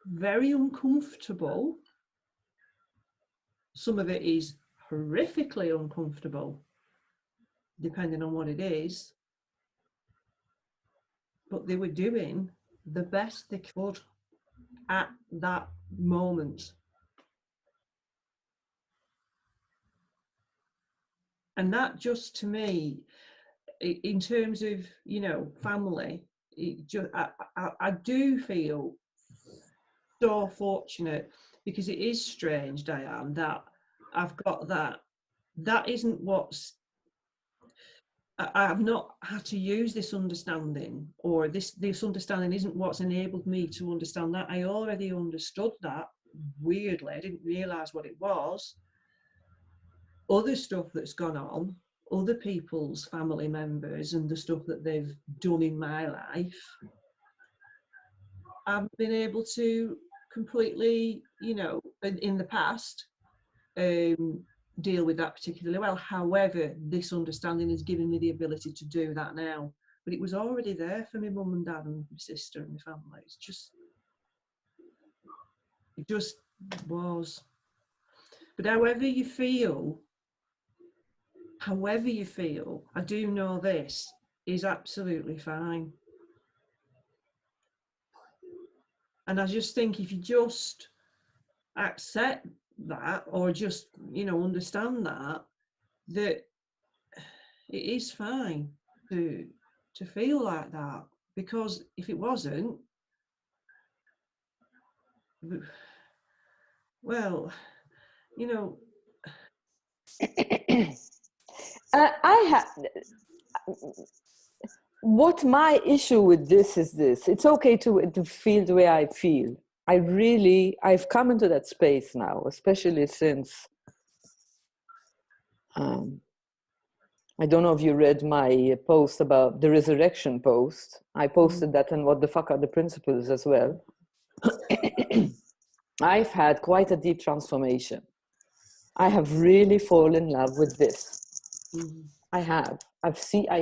very uncomfortable. Some of it is horrifically uncomfortable, depending on what it is. But they were doing the best they could at that moment. And that just, to me, in terms of, you know, family, I do feel so fortunate, because it is strange, Diane, that I've got that. That isn't what's, I have not had to use this understanding, or this understanding isn't what's enabled me to understand that. I already understood that. Weirdly, I didn't realise what it was. Other stuff that's gone on, other people's family members and the stuff that they've done in my life, I've been able to completely, you know, in the past, deal with that particularly well. However, this understanding has given me the ability to do that now. But it was already there for my mum and dad and my sister and my family. It just was. But however you feel, I do know this is absolutely fine. And I just think if you just accept that, or just, you know, understand that it is fine to feel like that, because if it wasn't, well, you know, what my issue with this is this: it's okay to feel the way I feel. I've come into that space now, especially since I don't know if you read my post about the resurrection post. I posted that and what the fuck are the principles as well. I've had quite a deep transformation. I have really fallen in love with this. I have. I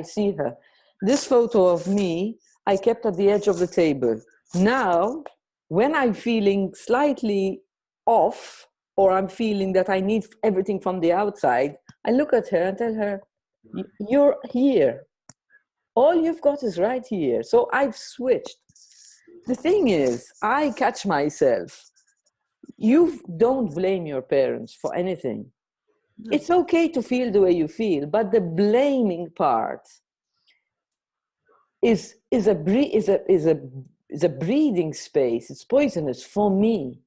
see her. This photo of me, I kept at the edge of the table. Now, when I'm feeling slightly off, or I'm feeling that I need everything from the outside, I look at her and tell her, you're here. All you've got is right here. So I've switched. the thing is, I catch myself. You don't blame your parents for anything. No. It's okay to feel the way you feel, but the blaming part is a breathing space. It's poisonous for me,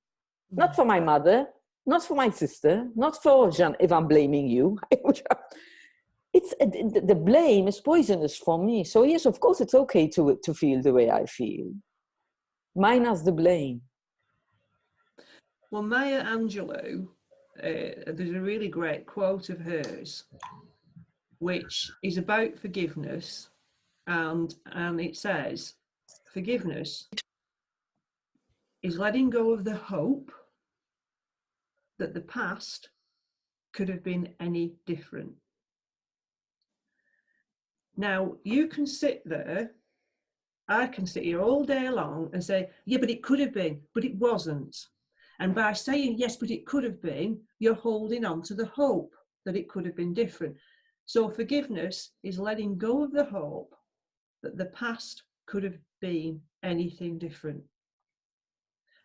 not for my mother, not for my sister, not for Jean. If I'm blaming you, it's the blame is poisonous for me. So yes, of course, it's okay to feel the way I feel, minus the blame. Well, Maya Angelou, there's a really great quote of hers, which is about forgiveness, and it says, forgiveness is letting go of the hope that the past could have been any different. Now, you can sit there, I can sit here all day long and say, yeah, but it could have been, but it wasn't. And by saying, yes, but it could have been, you're holding on to the hope that it could have been different. So forgiveness is letting go of the hope that the past could have been anything different.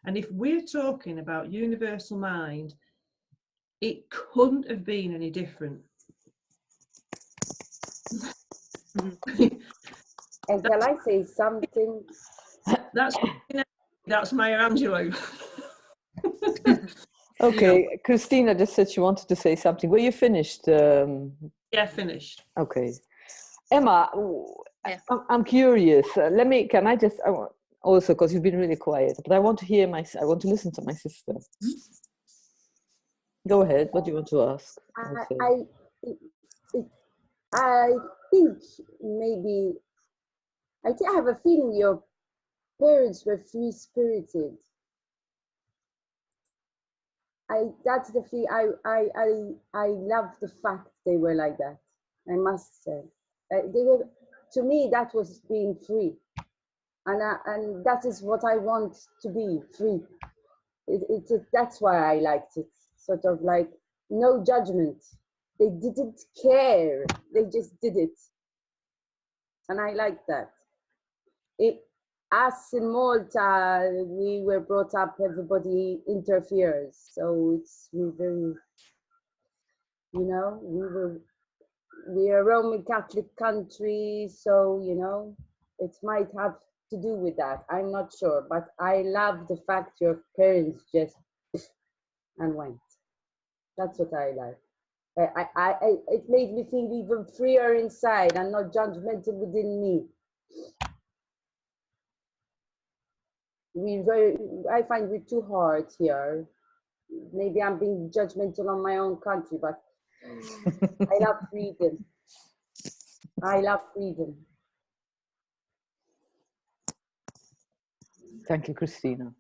And if we're talking about universal mind, it couldn't have been any different. And can I say something? That's Maya Angelou. Okay, You know. Christina just said she wanted to say something. Were you finished? Yeah, finished. Okay. Emma, Yeah. I'm curious. Can I just, also, because you've been really quiet, but I want to hear I want to listen to my sister. Go ahead. What do you want to ask? I think maybe, I have a feeling your parents were free-spirited. That's the feel. I love the fact they were like that. I must say, they were, to me, that was being free, and that is what I want to be, free. That's why I liked it. Sort of like no judgment. They didn't care. They just did it, and I like that. Us in Malta, we were brought up, everybody interferes. So we're very, you know, we're a Roman Catholic country. So, you know, it might have to do with that. I'm not sure, but I love the fact your parents just and went. That's what I like. It made me feel even freer inside and not judgmental within me. I find we're too hard here. Maybe I'm being judgmental on my own country, but I love freedom. I love freedom. Thank you, Christina.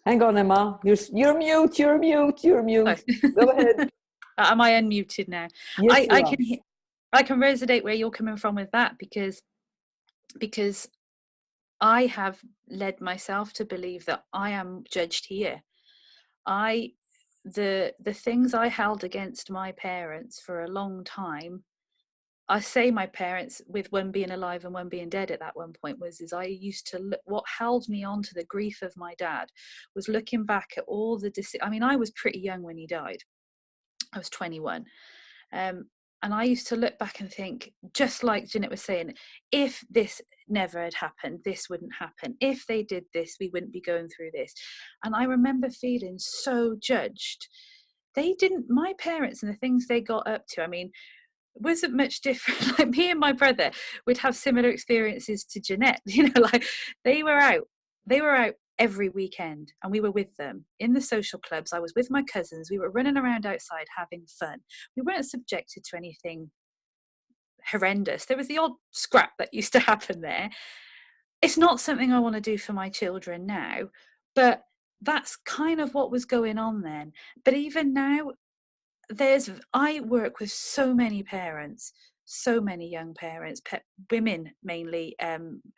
Hang on, Emma. You're mute. You're mute. You're mute. Go ahead. Am I unmuted now? Yes, I can resonate where you're coming from with that, because I have led myself to believe that I am judged here. The things I held against my parents for a long time, I say my parents, with one being alive and one being dead at that one point, I used to look, what held me on to the grief of my dad was looking back at all the I mean, I was pretty young when he died. I was 21. And I used to look back and think, just like Jeanette was saying, if this never had happened, this wouldn't happen. If they did this, we wouldn't be going through this. And I remember feeling so judged. My parents and the things they got up to, I mean, wasn't much different. Like me and my brother would have similar experiences to Jeanette. You know, like they were out every weekend and we were with them in the social clubs. I was with my cousins. We were running around outside having fun. We weren't subjected to anything horrendous. There was the odd scrap that used to happen there. It's not something I want to do for my children now, but that's kind of what was going on then. But even now, I work with so many parents, so many young parents, women mainly,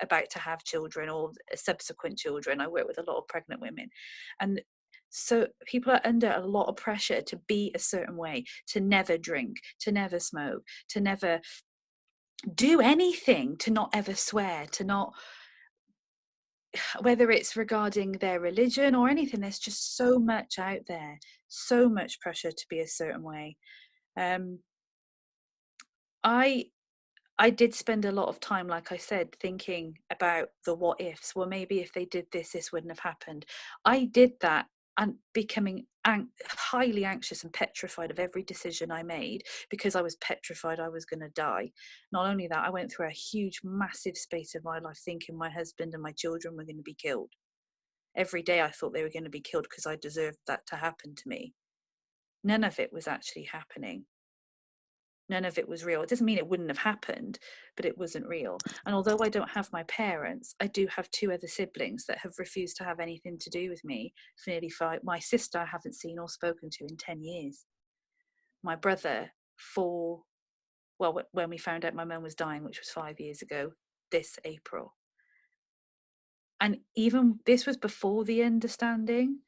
about to have children or subsequent children. I work with a lot of pregnant women, and so people are under a lot of pressure to be a certain way, to never drink, to never smoke, to never do anything, to not ever swear, to not whether it's regarding their religion or anything, there's just so much out there, so much pressure to be a certain way. I did spend a lot of time, like I said, thinking about the what ifs. Well, maybe if they did this, this wouldn't have happened. I did that and becoming highly anxious and petrified of every decision I made, because I was petrified I was going to die. Not only that, I went through a huge, massive space of my life thinking my husband and my children were going to be killed. Every day I thought they were going to be killed because I deserved that to happen to me. None of it was actually happening. None of it was real. It doesn't mean it wouldn't have happened, but it wasn't real. And although I don't have my parents, I do have 2 other siblings that have refused to have anything to do with me for nearly 5. My sister I haven't seen or spoken to in 10 years. My brother when we found out my mum was dying, which was 5 years ago, this April. And even this was before the understanding.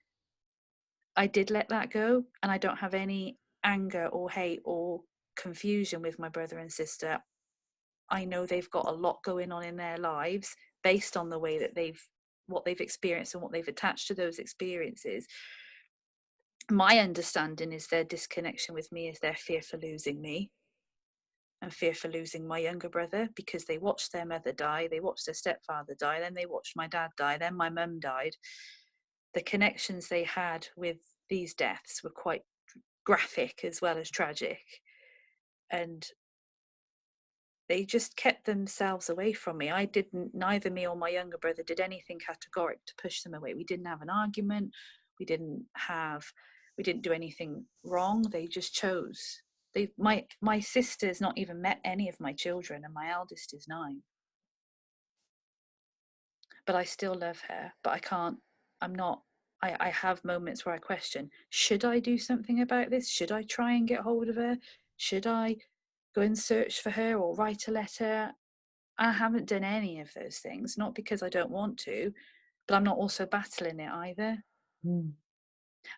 I did let that go, and I don't have any anger or hate or confusion with my brother and sister. I know they've got a lot going on in their lives based on the way that what they've experienced and what they've attached to those experiences. My understanding is their disconnection with me is their fear for losing me and fear for losing my younger brother, because they watched their mother die, they watched their stepfather die, then they watched my dad die, then my mum died. The connections they had with these deaths were quite graphic as well as tragic, and they just kept themselves away from me. Neither me or my younger brother did anything categoric to push them away. We didn't have an argument. We didn't do anything wrong. They just chose. My sister's not even met any of my children, and my eldest is 9. But I still love her. But I have moments where I question, should I do something about this? Should I try and get hold of her? Should I go and search for her or write a letter? I haven't done any of those things, not because I don't want to, but I'm not also battling it either. Mm.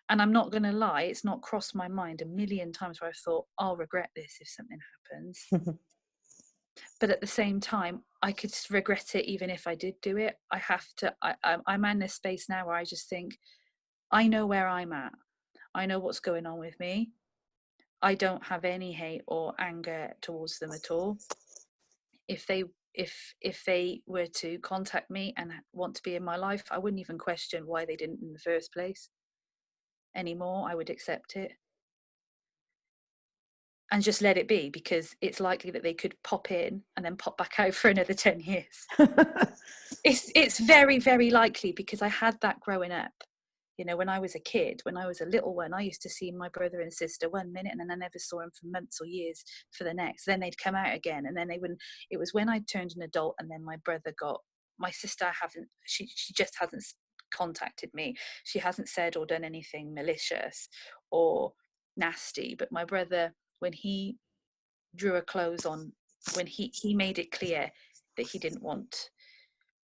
And I'm not going to lie, it's not crossed my mind a million times where I've thought, I'll regret this if something happens. But at the same time, I could regret it even if I did do it. I'm in this space now where I just think, I know where I'm at. I know what's going on with me. I don't have any hate or anger towards them at all. If they were to contact me and want to be in my life, I wouldn't even question why they didn't in the first place anymore. I would accept it and just let it be, because it's likely that they could pop in and then pop back out for another 10 years. It's very, very likely, because I had that growing up. You know, when I was a kid, when I was a little one, I used to see my brother and sister 1 minute and then I never saw them for months or years for the next. Then they'd come out again, and then they wouldn't. It was when I turned an adult and then my sister she just hasn't contacted me. She hasn't said or done anything malicious or nasty. But my brother, when he drew a close on, when he made it clear that he didn't want,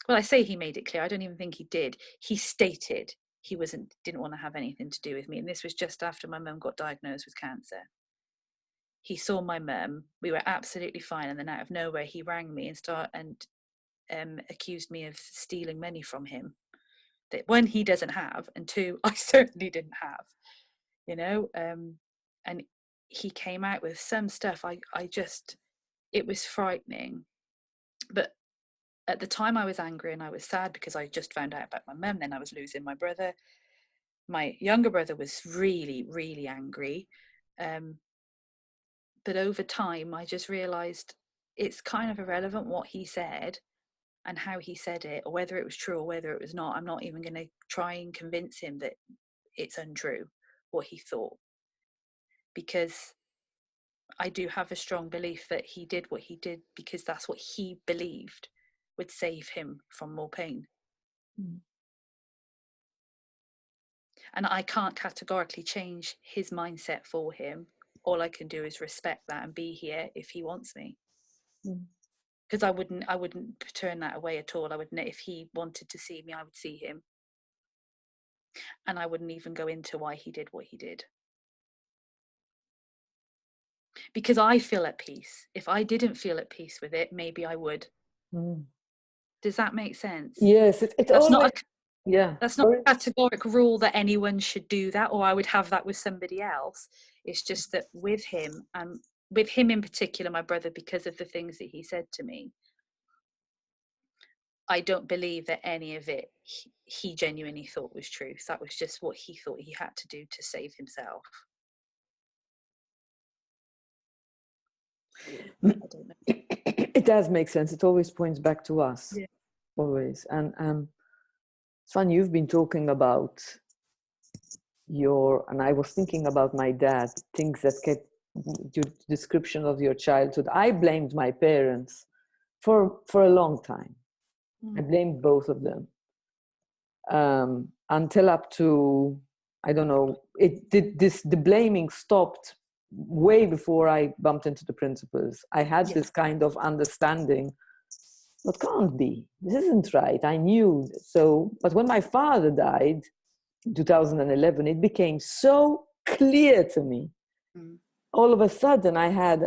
well, I say he made it clear, I don't even think he did. He stated he didn't want to have anything to do with me. And this was just after my mum got diagnosed with cancer. He saw my mum, we were absolutely fine, and then out of nowhere he rang me and accused me of stealing money from him. That, 1, he doesn't have, and 2, I certainly didn't have, you know. And he came out with some stuff, it was frightening. But at the time I was angry and I was sad because I just found out about my mum, then I was losing my brother. My younger brother was really, really angry. But over time, I just realised it's kind of irrelevant what he said and how he said it, or whether it was true or whether it was not. I'm not even going to try and convince him that it's untrue, what he thought. Because I do have a strong belief that he did what he did because that's what he believed would save him from more pain. Mm. And I can't categorically change his mindset for him. All I can do is respect that and be here if he wants me. Because I wouldn't turn that away at all. I wouldn't. If he wanted to see me, I would see him. And I wouldn't even go into why he did what he did. Because I feel at peace. If I didn't feel at peace with it, maybe I would. Does that make sense? Yes, it That's always, not a yeah. That's not a categorical rule that anyone should do that, or I would have that with somebody else. It's just that with him in particular, my brother, because of the things that he said to me, I don't believe that any of it he genuinely thought was truth. That was just what he thought he had to do to save himself. I don't know. It does make sense. It always points back to us. Yeah. Always. And it's fun, you've been talking about and I was thinking about my dad, things that kept your description of your childhood. I blamed my parents for a long time. I blamed both of them. Until up to, I don't know, the blaming stopped way before I bumped into the principals. I had this kind of understanding, what can't be, this isn't right. I knew. So, but when my father died in 2011, it became so clear to me. All of a sudden I had,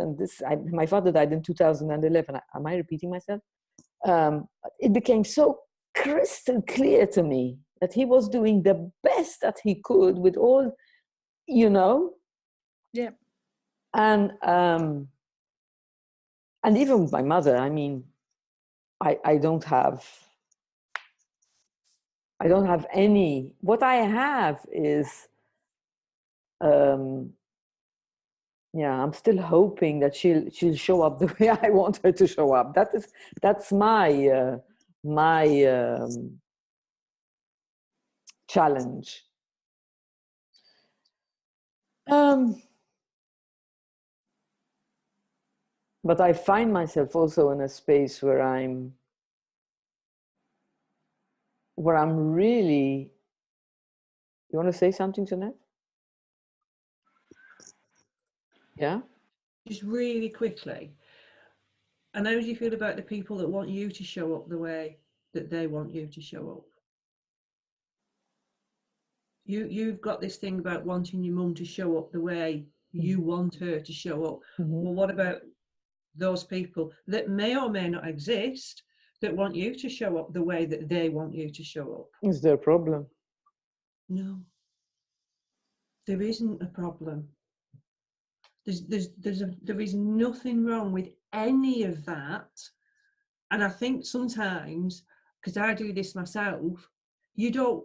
my father died in 2011. Am I repeating myself? It became so crystal clear to me that he was doing the best that he could with all, Yeah. And even with my mother, I mean, I don't have any. What I have is, I'm still hoping that she'll show up the way I want her to show up. That's my challenge. But I find myself also in a space where I'm really. You want to say something, Jeanette? Yeah. Just really quickly. And how do you feel about the people that want you to show up the way that they want you to show up? You've got this thing about wanting your mum to show up the way you want her to show up. Well, what about those people that may or may not exist that want you to show up the way that they want you to show up? Is there a problem? No, there isn't a problem. There is nothing wrong with any of that. And I think sometimes, because I do this myself, you're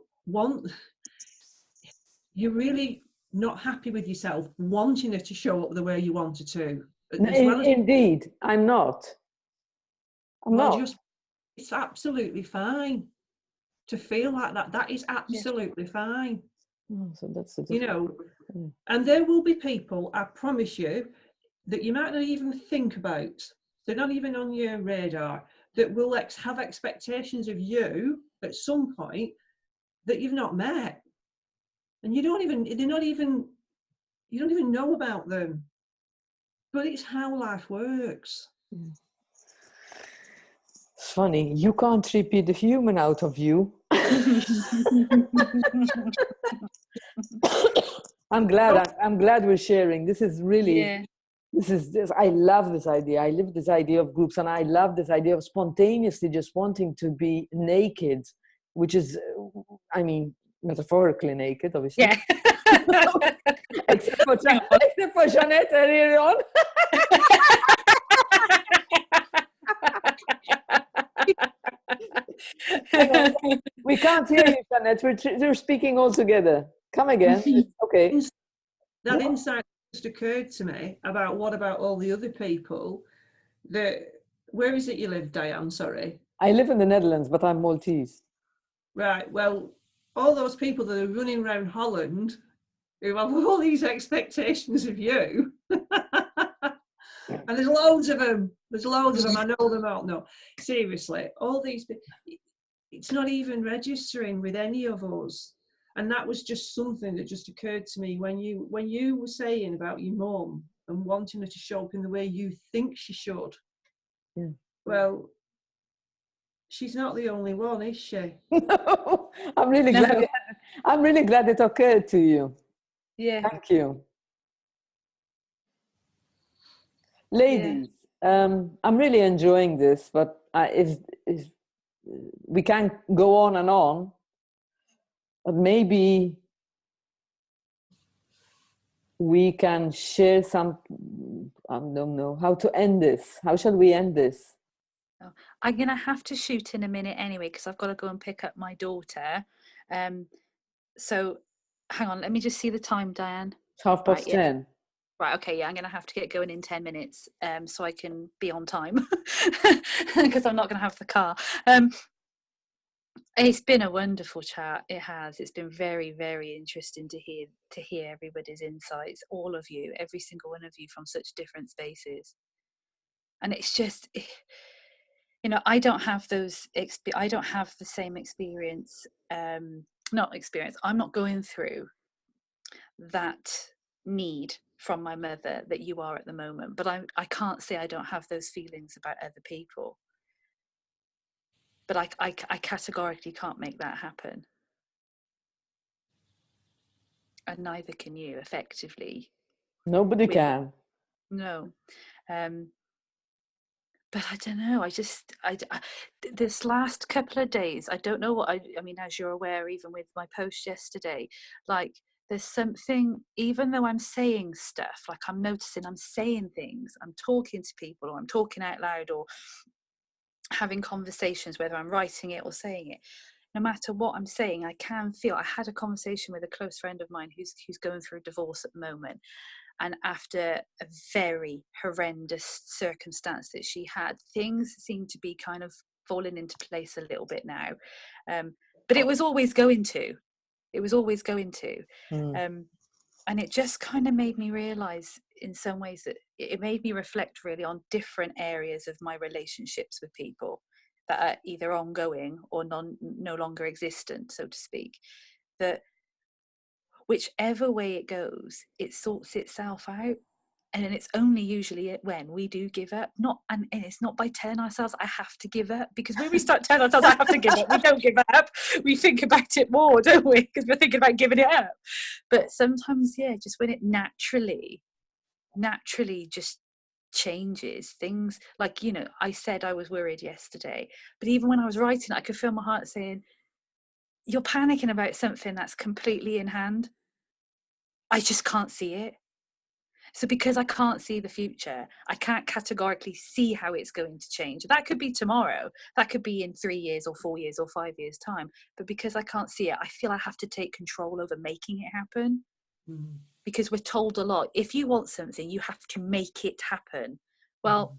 really not happy with yourself wanting her to show up the way you want her to. Indeed, I'm not. It's absolutely fine to feel like that. That is absolutely fine. So that's and there will be people, I promise you, that you might not even think about. They're not even on your radar, that will have expectations of you at some point that you've not met. And you don't even know about them. But it's how life works. It's funny, you can't repeat the human out of you. I'm glad we're sharing. This is really, I love this idea. I live this idea of groups, and I love this idea of spontaneously just wanting to be naked, which is, I mean, metaphorically naked, obviously. Yeah. except for Jeanette earlier on. We can't hear you, Jeanette. We're speaking all together. Come again. Okay. That insight just occurred to me about what about all the other people where is it you live, Diane? Sorry. I live in the Netherlands, but I'm Maltese. Right. Well, all those people that are running around Holland who have all these expectations of you. And there's loads of them. I know them all. No, seriously, all these. It's not even registering with any of us. And that was just something that just occurred to me when you were saying about your mum and wanting her to show up in the way you think she should. Yeah. Well, she's not the only one, is she? No, I'm really glad it occurred to you. Yeah. Thank you. Ladies, I'm really enjoying this, but we can't go on and on, but maybe we can share some, I don't know, how to end this. How shall we end this? I'm going to have to shoot in a minute anyway, because I've got to go and pick up my daughter. So hang on, let me just see the time, Diane. It's 10:30. Right, okay, yeah, I'm going to have to get going in 10 minutes so I can be on time, because I'm not going to have the car. It's been a wonderful chat. It has. It's been very, very interesting to hear everybody's insights, all of you, every single one of you from such different spaces. And it's just, you know, I don't have those. I don't have the same experience. Not experience. I'm not going through that need from my mother that you are at the moment. But I can't say I don't have those feelings about other people. But I categorically can't make that happen. And neither can you, effectively. Nobody can. No. But I don't know, this last couple of days, I don't know what I mean, as you're aware, even with my post yesterday, like there's something, even though I'm saying stuff, like I'm noticing I'm saying things, I'm talking to people, or I'm talking out loud, or having conversations, whether I'm writing it or saying it, no matter what I'm saying, I can feel. I had a conversation with a close friend of mine who's going through a divorce at the moment. And after a very horrendous circumstance that she had, things seem to be kind of falling into place a little bit now. But it was always going to. It was always going to. And it just kind of made me realize in some ways that it made me reflect really on different areas of my relationships with people that are either ongoing or no longer existent, so to speak. That whichever way it goes, it sorts itself out. And then it's only usually when we do give up, and it's not by telling ourselves I have to give up, because when we start telling ourselves I have to give up, we don't give up. We think about it more, don't we? Because we're thinking about giving it up. But sometimes, yeah, just when it naturally just changes things. Like, you know, I said I was worried yesterday, but even when I was writing, I could feel my heart saying, you're panicking about something that's completely in hand. I just can't see it. So because I can't see the future, I can't categorically see how it's going to change. That could be tomorrow. That could be in 3 years or 4 years or 5 years' time. But because I can't see it, I feel I have to take control over making it happen. Mm. Because we're told a lot, if you want something, you have to make it happen. Well,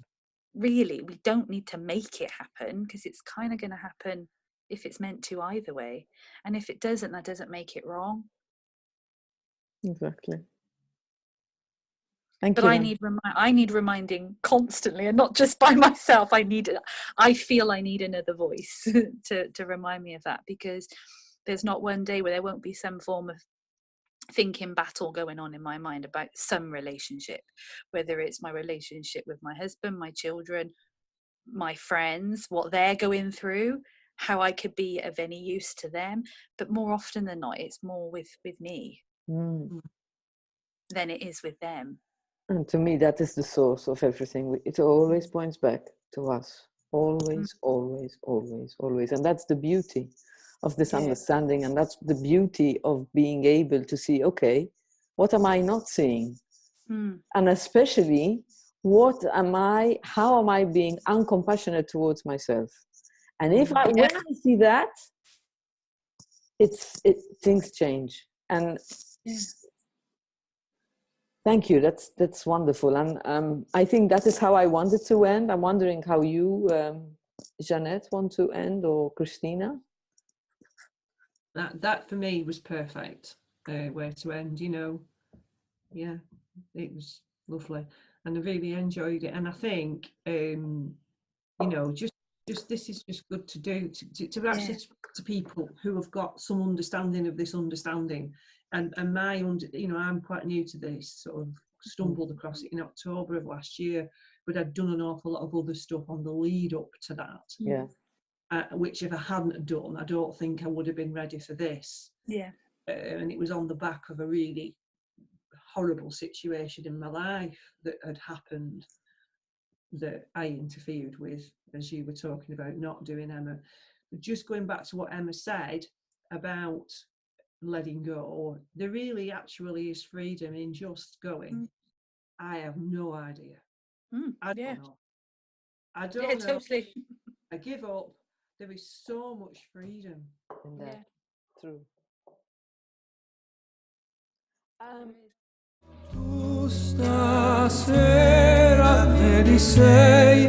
really, we don't need to make it happen, because it's kind of going to happen if it's meant to either way. And if it doesn't, that doesn't make it wrong. Exactly. But I need reminding constantly, and not just by myself. I feel I need another voice to remind me of that, because there's not one day where there won't be some form of thinking battle going on in my mind about some relationship, whether it's my relationship with my husband, my children, my friends, what they're going through, how I could be of any use to them. But more often than not, it's more with me than it is with them. And to me, that is the source of everything. It always points back to us. Always, always, always, always. And that's the beauty of this understanding. And that's the beauty of being able to see, okay, what am I not seeing? And especially, how am I being uncompassionate towards myself? And when I see that, things change. And thank you. That's wonderful. And I think that is how I wanted to end. I'm wondering how you, Jeanette, want to end, or Christina? That for me was perfect. Where to end, you know. Yeah, it was lovely, and I really enjoyed it. And I think, you know, just this is just good to do, to actually speak to people who have got some understanding of this understanding. And you know, I'm quite new to this, sort of stumbled across it in October of last year, but I'd done an awful lot of other stuff on the lead up to that. Which if I hadn't done, I don't think I would have been ready for this. And it was on the back of a really horrible situation in my life that had happened, that I interfered with, as you were talking about not doing, Emma. just going back to what Emma said about letting go, there really actually is freedom in just going, I have no idea. I don't know. I don't know. Totally. I give up. There is so much freedom in that. True. Tu stasera vedi sei